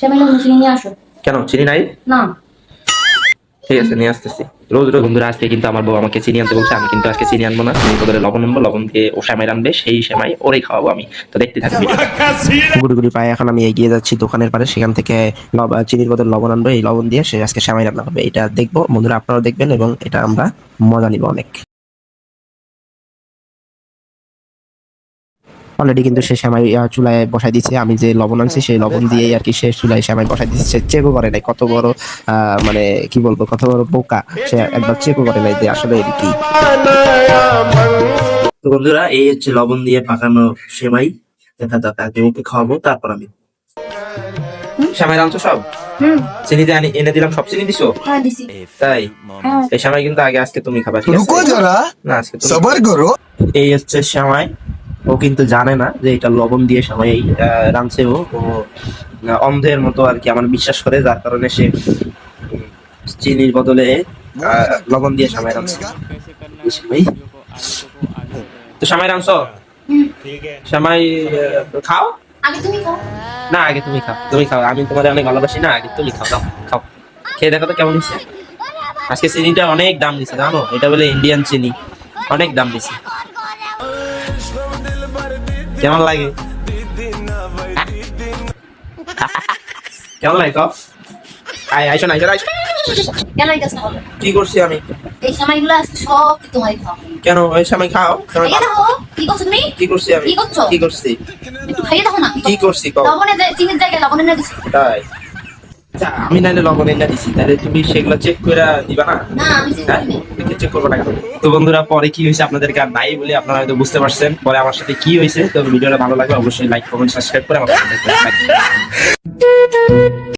সেমাই লবণ চিনি নিয়ে আসো। কেন চিনি নাই? না ঠিক আছে নিয়ে আসতেছি। রোজ রোজ বন্ধুরা আজকে কিন্তু আমার বউ আমাকে চিনি আনতে বলছে, আমি কিন্তু আজকে চিনি আনবো না, চিনির বদলে লবণ আনবো, লবণ দিয়ে ও সেমাই রানবে, সেই সেমাই ওরেই খাওয়াবো আমি। তো দেখতে থাকবি। গুড়ি গুড়ি পায়ে এখন আমি এগিয়ে যাচ্ছি দোকানের পারে, সেখান থেকে চিনির বদলে লবণ আনবো, এই লবণ দিয়ে সে আজকে সেমাই রান্না হবে। এটা দেখবো বন্ধুরা, আপনারাও দেখবেন এবং এটা আমরা মজা নিব অনেক। অলরেডি কিন্তু সে সেমাই চুলায় বসাই দিচ্ছে, আমি যে লবণ আনছি সেই লবণ দিয়ে আর কি সে চুলায় সেমাই বসাই দিচ্ছে। চেকও করে নাই, কত বড় মানে কি বলবো, কত বড় বোকা সে, একবার চেকও করে নাই যে আসলে এর কি। তো বন্ধুরা এই হচ্ছে লবণ দিয়ে পাকানো সেমাই, দেখা যাক আগে ওকে খাওয়াবো তারপর আমি। সেমাই রাঁধছো সব? চিনি দিয়ে এনে দিলাম, সব চিনি দিছো? হ্যাঁ দিছি। তাই? হ্যাঁ এই সেমাই কিন্তু আগে আজকে তুমি খাবা, ঠিক আছে? रुको जरा না আজকে তুমি। सबर करो। এই হচ্ছে সেমাই, ও কিন্তু জানে না যে এটা লবণ দিয়ে সেমাই রাঁধছে। ও অন্ধের মতো আর কি আমার বিশ্বাস করে, যার কারণে সে চিনির বদলে লবণ দিয়ে সেমাই রাঁধছে। সেমাই তো সেমাই রাঁধছো? সেমাই খাও। আগে তুমি খাও। না আগে তুমি খাও, তুমি খাও, আমি তোমার অনেক ভালোবাসি না, আগে তুমি খাও, দাও খাও, খেয়ে দেখো তো কেমন হচ্ছে। আজকে চিনিটা অনেক দাম দিছে জানো, এটা বলে ইন্ডিয়ান চিনি, অনেক দাম দিছে। কেমন লাগে? কেমন লাগে? আইসো না, আইসো। কেন আইতাছ না বলো? কি করছি আমি? এই সেমাইগুলো আজকে সব তোমারই খাও। কেন ওই সময় খাও? খাইয়ে দেখো কি করছো তুমি? কি করছি আমি? কি করছো? কি করছি? একটু খাইয়ে দেখো না কি করছি কও? লবণে চিনির জায়গায় লবণ এনে দিছি। তাই? আচ্ছা, আমি নাইলে লবণ এনে দিছি, তাহলে তুমি সেগুলো চেক করে দিবা না? না আমি চিনি হ্যাঁ? চেক করবো না কেন? তো বন্ধুরা পরে কি হয়েছে আপনাদেরকে আর নাই বলে আপনারা হয়তো বুঝতে পারছেন পরে আমার সাথে কি হয়েছে। তো ভিডিওটা ভালো লাগবে অবশ্যই লাইক কমেন্ট সাবস্ক্রাইব করে আমার সাথে থাকবেন।